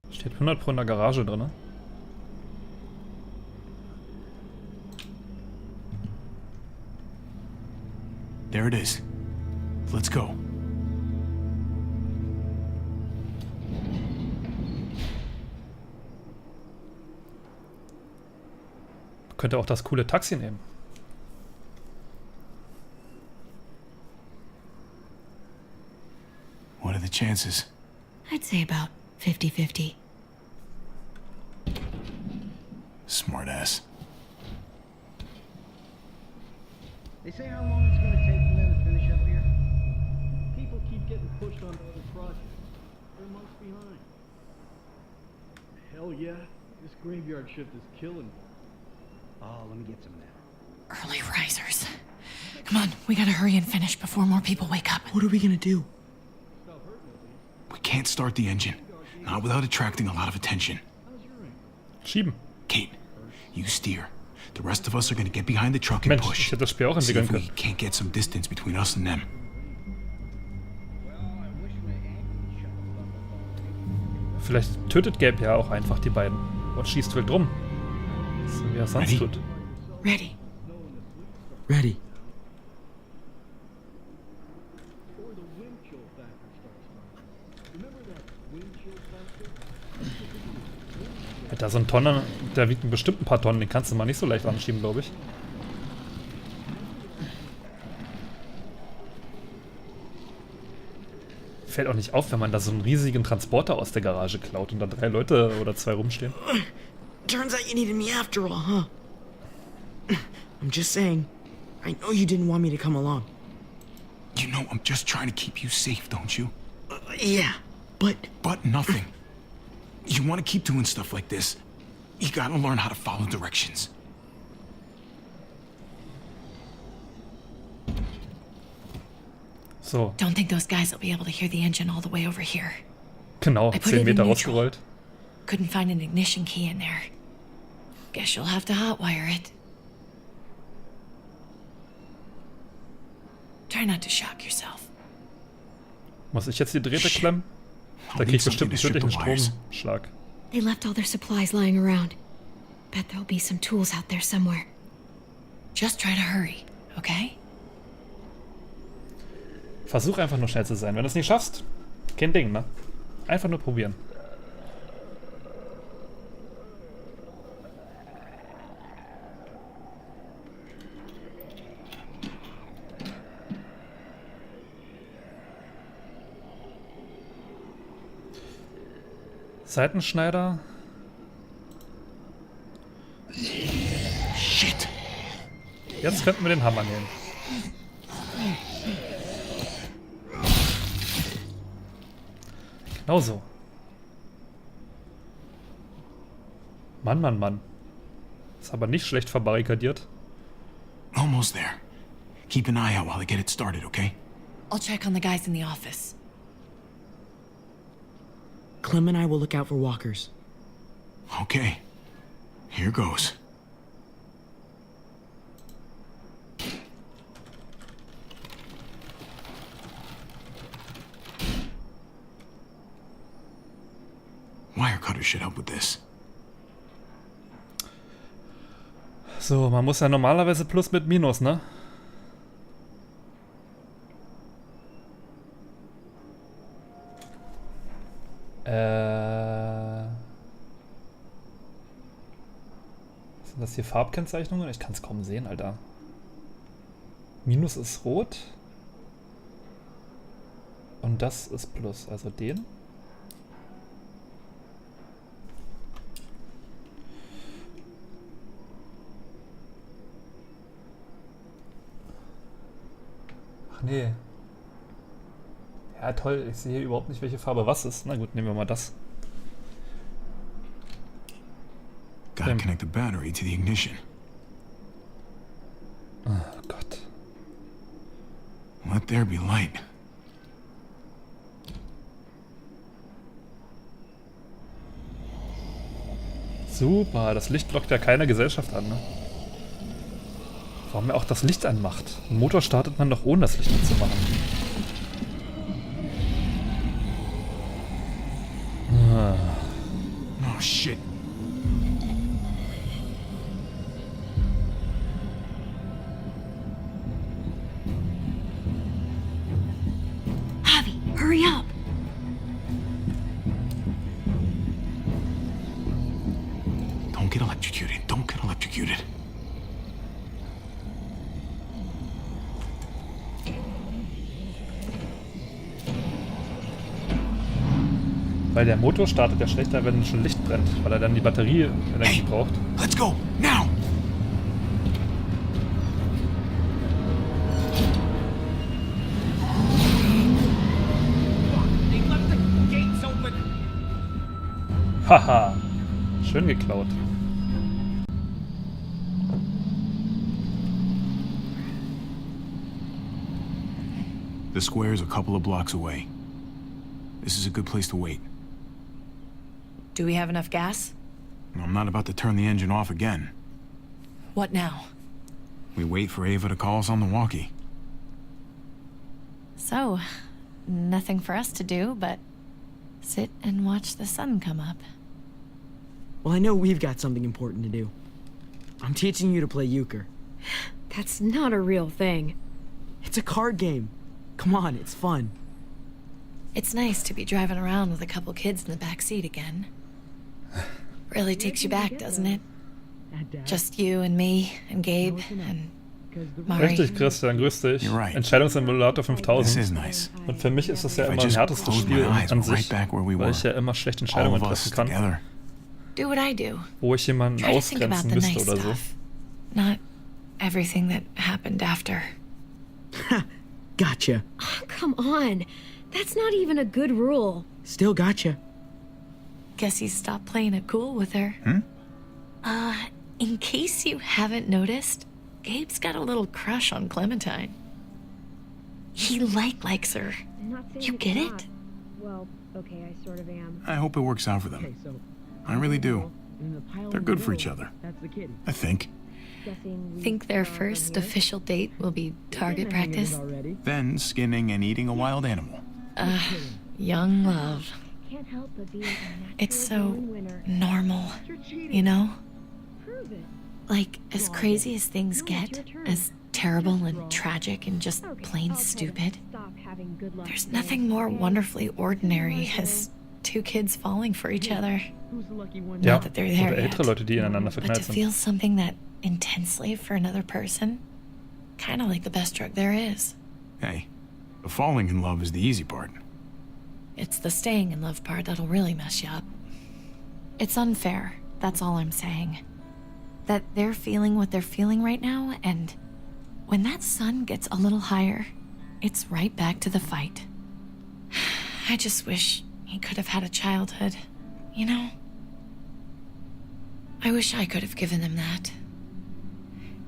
Steht 100 Pro in der Garage drin, ne? There it is. Let's go. Könnte auch das coole Taxi nehmen. What are the chances? I'd say about 50-50. Smart ass. They say how long it's gonna take for them to finish up here. People keep getting pushed on other projects. They're months behind. Hell yeah, this graveyard shift is killing me. Oh, let me get some now. Early risers. Come on, we gotta hurry and finish before more people wake up. What are we gonna do? We can't start the engine. Not without attracting a lot of attention. Schieben. Kate, you steer. The rest of us are gonna get behind the truck and Mensch, ich push. hätte das Spiel auch See entwickeln if we können. can't get some distance between us and them. Vielleicht tötet Gabe ja auch einfach die beiden und schießt wild rum. So wie er sonst Ready? tut. Ready. Ready. Hat da so ein Tonner, der wiegt bestimmt ein paar Tonnen, den kannst du mal nicht so leicht anschieben, glaube ich. Fällt auch nicht auf, wenn man da so einen riesigen Transporter aus der Garage klaut und da 3 Leute oder 2 rumstehen. Turns out you needed me after all, huh? I'm just saying. I know you didn't want me to come along. You know I'm just trying to keep you safe, don't you? Yeah, but... But nothing. You want to keep doing stuff like this, you gotta learn how to follow directions. So, Don't think those guys will be able to hear the engine all the way over here. genau, I put 10 it in Meter neutral. rausgerollt. Couldn't find an ignition key in there. Guess you'll have to hotwire it. Try not to shock yourself. Muss ich jetzt die Drähte klemmen? I'll Da krieg need ich something bestimmt to strip einen the wires. Stromschlag. They left all their supplies lying around. Bet there'll be some tools out there somewhere. Just try to hurry, okay? Versuch einfach nur schnell zu sein. Wenn du es nicht schaffst, kein Ding, ne? Einfach nur probieren. Seitenschneider. Shit! Jetzt könnten wir den Hammer nehmen. Genau so. Mann, Mann, Mann. Ist aber nicht schlecht verbarrikadiert. Almost there. Keep an eye out while I get it started, okay? I'll check on the guys in the office. Clem and I will look out for walkers. Okay. Here goes. Wire cutter should help with this. So, man muss ja normalerweise Plus mit Minus, ne? Sind das hier Farbkennzeichnungen? Ich kann es kaum sehen, Alter. Minus ist rot. Und das ist Plus, also den. Ach nee. Ja toll, ich sehe hier überhaupt nicht, welche Farbe was ist. Na gut, nehmen wir mal das. Gotta connect the battery to the ignition. Oh Gott. Let there be light. Super, das Licht lockt ja keine Gesellschaft an, ne? Warum er auch das Licht anmacht. Einen Motor startet man doch ohne das Licht anzumachen. Oh, shit. Javi, hurry up. Don't get electrocuted. Don't get electrocuted. Weil der Motor startet ja schlechter, wenn schon Licht brennt, weil er dann die Batterieenergie braucht. Let's go, now! Haha, schön geklaut. The square is a couple of blocks away. This is a good place to wait. Do we have enough gas? I'm not about to turn the engine off again. What now? We wait for Ava to call us on the walkie. So, nothing for us to do but sit and watch the sun come up. Well, I know we've got something important to do. I'm teaching you to play euchre. That's not a real thing. It's a card game. Come on, it's fun. It's nice to be driving around with a couple kids in the back seat again. Really takes you back, doesn't it? Just you and me and Gabe and Mari. Richtig, Christian, grüß dich. You're right. Entscheidungssimulator This is 5000. nice. Und für mich ist das ja If I immer ein just härtestes close my Spiel eyes, an we're right sich, back where we weil were. ich ja immer schlechte All Entscheidungen of us treffen kann, together. Do what I do. wo ich jemanden Try to think about ausgrenzen the müsste nice oder so. stuff. Not everything that happened after. Gotcha. Oh, come on. That's not even a good rule. Still gotcha. Guess he stopped playing it cool with her. In case you haven't noticed, Gabe's got a little crush on Clementine. He likes her. You get it? Well, okay, I sort of am. I hope it works out for them. I really do. They're good for each other. That's the kitty. I think. Think their first official date will be target practice? Then skinning and eating a wild animal. Young love. Can't help but be a natural It's so born winner. normal, you know? Prove it. Like, as crazy as things get, as terrible and tragic and just plain stupid, Stop having good luck. there's nothing more wonderfully ordinary as two kids falling for each other. Ja, Not that they're there oder ältere yet, Leute, die ineinander but to verknallt sind. feel something that intensely for another person, kind of like the best drug there is. Hey, the falling in love is the easy part. It's the staying in love part that'll really mess you up. It's unfair, that's all I'm saying. That they're feeling what they're feeling right now, and when that sun gets a little higher, it's right back to the fight. I just wish he could have had a childhood, you know? I wish I could have given them that.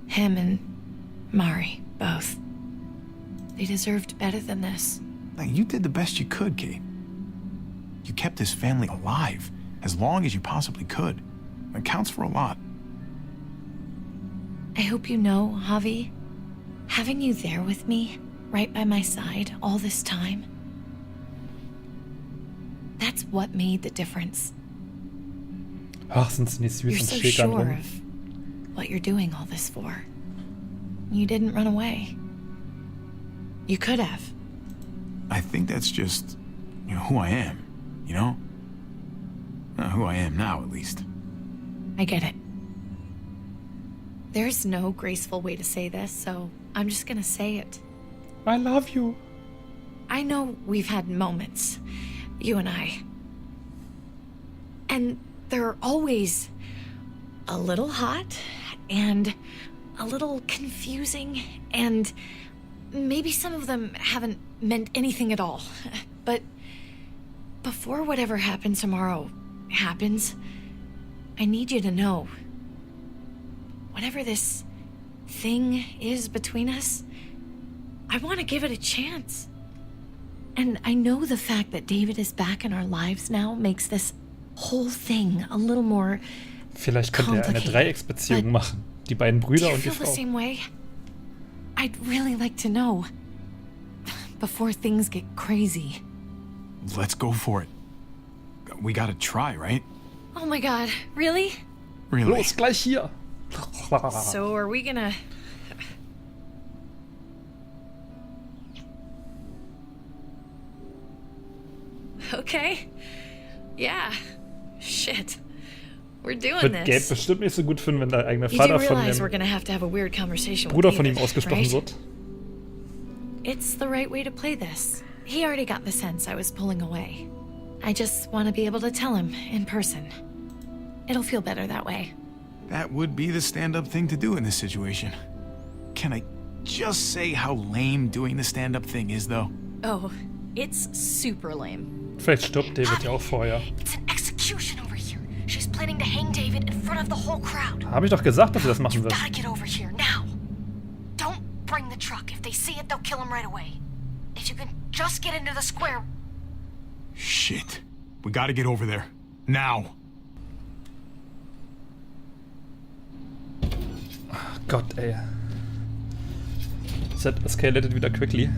Him and Mari, both. They deserved better than this. Now, you did the best you could, Kate. You kept this family alive as long as you possibly could. It counts for a lot. I hope you know, Javi, having you there with me, right by my side, all this time, that's what made the difference. Ach, sind sie nicht You're süß und so schäkern sure rum. of what you're doing all this for. You didn't run away. You could have. I think that's just, who I am, you know? Who I am now, at least. I get it. There's no graceful way to say this, so I'm just gonna say it. I love you. I know we've had moments, you and I. And they're always a little hot and a little confusing, and maybe some of them haven't meant anything at all. But before whatever happens tomorrow happens, I need you to know, whatever this thing is between us, I want to give it a chance. And I know the fact that David is back in our lives now makes this whole thing a little more Vielleicht könnte er eine complicated, Dreiecksbeziehung but machen. Die beiden Do Brüder you und die feel the Frau. same way? I'd really like to know. Before things get crazy. Let's go for it. We gotta try, right? Oh my god, really? Really? Los, gleich hier. So are we gonna... Okay. Yeah. Shit. We're doing Wird Gabe this. bestimmt nicht so gut finden, wenn der eigene You do Vater von realize we're dem gonna have to have a weird conversation Bruder with von ihm David, ausgesprochen right? wird. It's the right way to play this. He already got the sense I was pulling away. I just want to be able to tell him in person. It'll feel better that way. That would be the stand-up thing to do in this situation. Can I just say how lame doing the stand-up thing is, though? Oh, it's super lame. Vielleicht stirbt David ja auch vorher. It's an execution over here. She's planning to hang David in front of the whole crowd. Habe ich doch gesagt, dass sie das machen wird. Gotta get over here now. Don't bring the truck. If they see it, they'll kill him right away. If you can just get into the square. Shit. We gotta get over there. Now. Gott, ey. That escalated wieder quickly.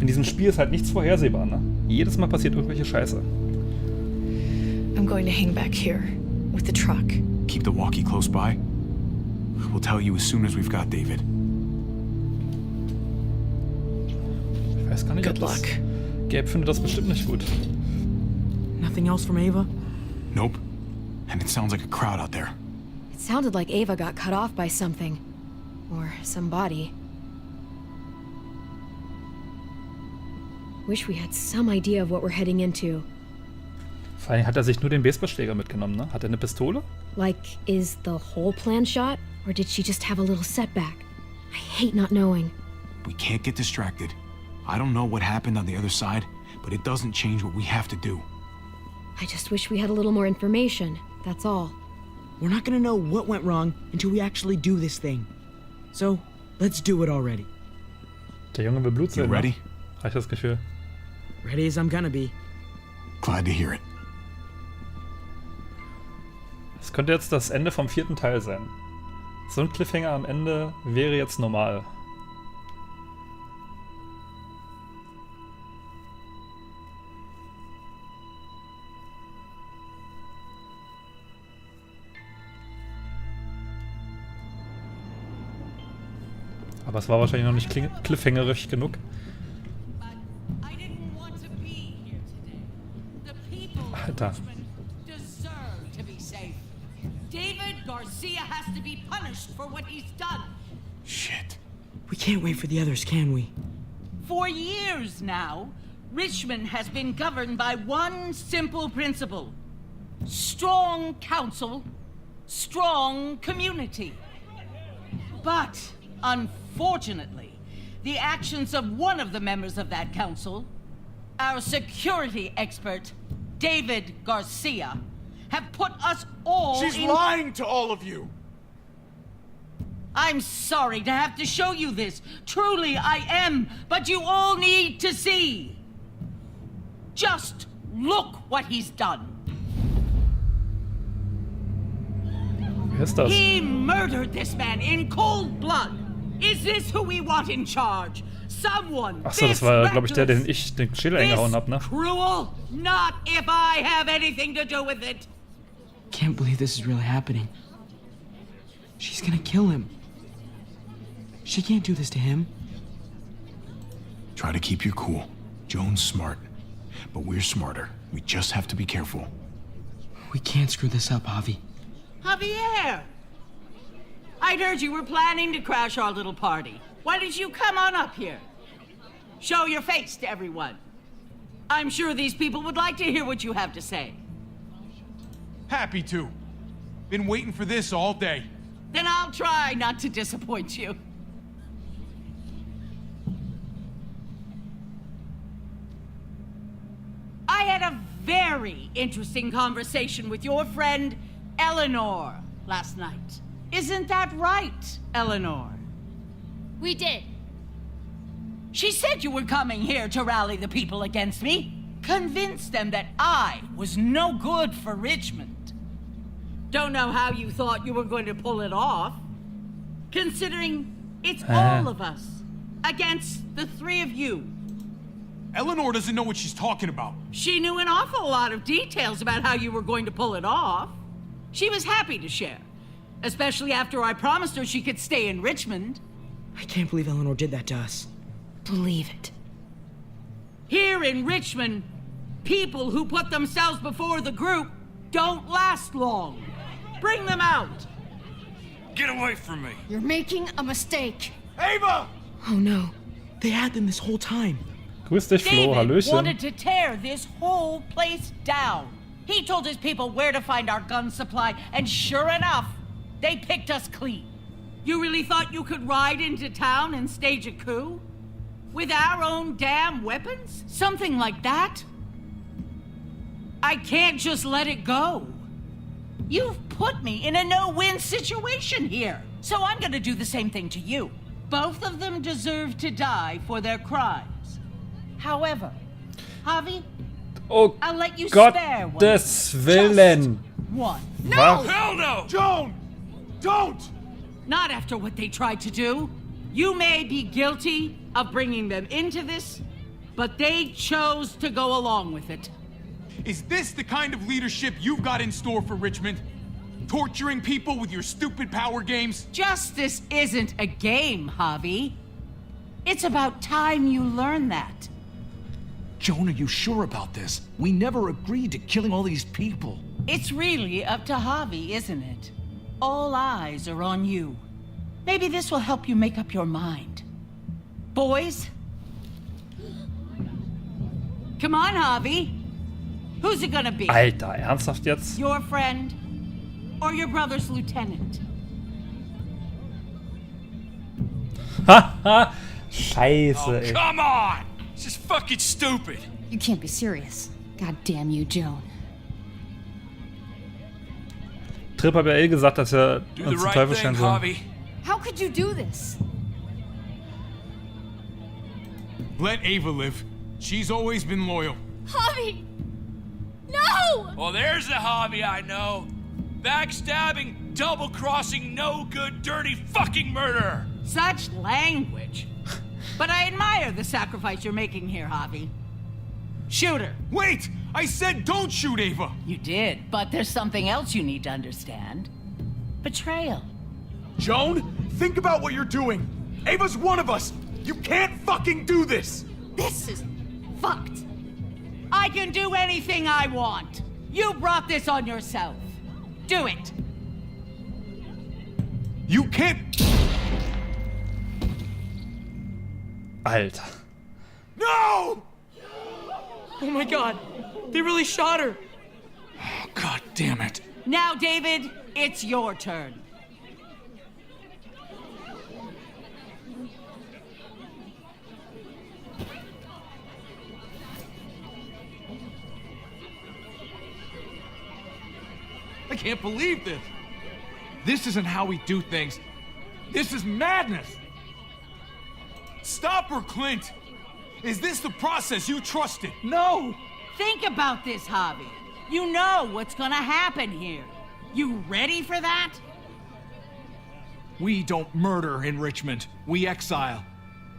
In diesem Spiel ist halt nichts vorhersehbar, ne? Jedes Mal passiert irgendwelche Scheiße. I'm going to hang back here with the truck. Keep the walkie close by. We'll tell you as soon as we've got David. Ich weiß gar nicht, ob Good das... luck. Gabe findet das bestimmt nicht gut. Nothing else from Ava? Nope. And it sounds like a crowd out there. It sounded like Ava got cut off by something. Or somebody. Wish we had some idea of what we're heading into. Vor allem hat er sich nur den Baseballschläger mitgenommen, ne? Hat er eine Pistole? Like, is the whole plan shot? Or did she just have a little setback? I hate not knowing. We can't get distracted. I don't know what happened on the other side, but it doesn't change what we have to do. I just wish we had a little more information, that's all. We're not gonna know what went wrong until we actually do this thing. So, let's do it already. Der Junge will Blut You sehen, ready? ne? Habe ich das Gefühl. Ready as I'm gonna be. Glad to hear it. Das könnte jetzt das Ende vom 4. Teil sein. So ein Cliffhanger am Ende wäre jetzt normal. Aber es war wahrscheinlich noch nicht cliffhangerisch genug. I didn't want to be here today. The people of Alter. Richmond deserve to be safe. David Garcia has to be punished for what he's done. Shit. We can't wait for the others, can we? For years now, Richmond has been governed by one simple principle. Strong council, strong community. But, unfortunately, the actions of one of the members of that council, our security expert, David Garcia, have put us all She's lying to all of you! I'm sorry to have to show you this. Truly, I am. But you all need to see. Just look what he's done. Wer ist das? He murdered this man in cold blood. Is this who we want in charge? Someone Achso, das this war, glaube ich, der, den reckless, ich den Schädel eingehauen hab, ne? cruel? Not if I have anything to do with it. Can't believe this is really happening. She's gonna kill him. She can't do this to him. Try to keep your cool. Joan's smart. But we're smarter. We just have to be careful. We can't screw this up, Javi. Javier! I'd heard you were planning to crash our little party. Why don't you come on up here? Show your face to everyone. I'm sure these people would like to hear what you have to say. Happy to. Been waiting for this all day. Then I'll try not to disappoint you. I had a very interesting conversation with your friend Eleanor last night. Isn't that right, Eleanor? We did. She said you were coming here to rally the people against me, convince them that I was no good for Richmond. Don't know how you thought you were going to pull it off, considering It's all of us against the three of you. Eleanor doesn't know what she's talking about. She knew an awful lot of details about how you were going to pull it off. She was happy to share, especially after I promised her she could stay in Richmond. I can't believe Eleanor did that to us. Believe it. Here in Richmond, people who put themselves before the group don't last long. Bring them out. Get away from me. You're making a mistake. Ava! Oh no. They had them this whole time. Grüß dich, Flo. David Hallöchen. wanted to tear this whole place down. He told his people where to find our gun supply, and sure enough, they picked us clean. You really thought you could ride into town and stage a coup? With our own damn weapons? Something like that? I can't just let it go. You've put me in a no-win situation here, so I'm gonna do the same thing to you. Both of them deserve to die for their crimes. However, Javi, Oh I'll let you spare one. Gottes Willen. Just one. Was? Hell no! Joan! Don't! Not after what they tried to do. You may be guilty of bringing them into this, but they chose to go along with it. Is this the kind of leadership you've got in store for Richmond? Torturing people with your stupid power games? Justice isn't a game, Javi. It's about time you learn that. Joan, are you sure about this? We never agreed to killing all these people. It's really up to Javi, isn't it? All eyes are on you. Maybe this will help you make up your mind. Boys? Come on, Javi. Who's it gonna be? Alter, ernsthaft jetzt? Your friend or your brother's lieutenant? Haha. Scheiße, Oh, ey. come on! This is fucking stupid. You can't be serious. God damn you, Joan. Tripp hat ja eh gesagt, dass er Do uns the zum right Teufel thing, stellen soll. Javi. How could you do this? Let Ava live. She's always been loyal. Javi! No! Well, there's the Javi I know. Backstabbing, double-crossing, no-good, dirty fucking murderer. Such language. But I admire the sacrifice you're making here, Javi. Shoot her. Wait! I said don't shoot Ava! You did, but there's something else you need to understand. Betrayal. Joan, think about what you're doing. Ava's one of us. You can't fucking do this! This is fucked. I can do anything I want. You brought this on yourself. Do it. You can't... Alter. No! Oh my god. They really shot her. Oh, God damn it. Now, David, it's your turn. I can't believe this. This isn't how we do things. This is madness. Stop her, Clint. Is this the process you trusted? No! Think about this, Javi. You know what's gonna happen here. You ready for that? We don't murder in Richmond. We exile.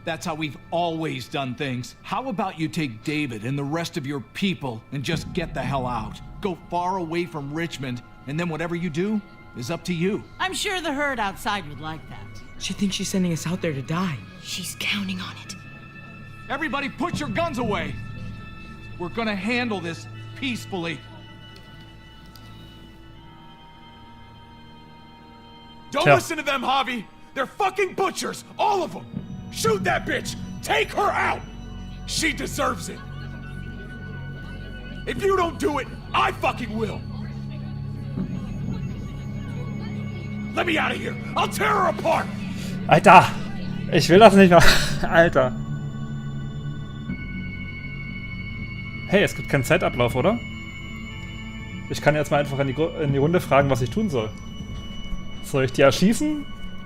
That's how we've always done things. How about you take David and the rest of your people and just get the hell out? Go far away from Richmond, and then whatever you do is up to you. I'm sure the herd outside would like that. She thinks she's sending us out there to die. She's counting on it. Everybody put your guns away. We're gonna handle this peacefully. Don't Tja. listen to them, Javi. They're fucking butchers, all of them. Shoot that bitch. Take her out. She deserves it. If you don't do it, I fucking will. Let me out of here. I'll tear her apart. Alter! Ich will das nicht mehr. Alter. Hey, es gibt keinen Zeitablauf, oder? Ich kann jetzt mal einfach in die Runde fragen, was ich tun soll. Soll ich die erschießen?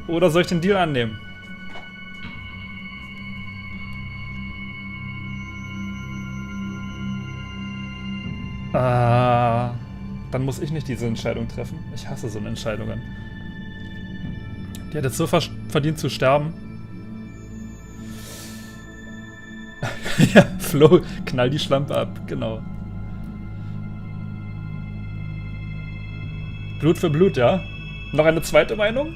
Oder soll ich den Deal annehmen? Dann muss ich nicht diese Entscheidung treffen. Ich hasse so Entscheidungen. Die hat jetzt so verdient zu sterben. Ja, Flo, knall die Schlampe ab, genau. Blut für Blut, ja? Noch eine zweite Meinung?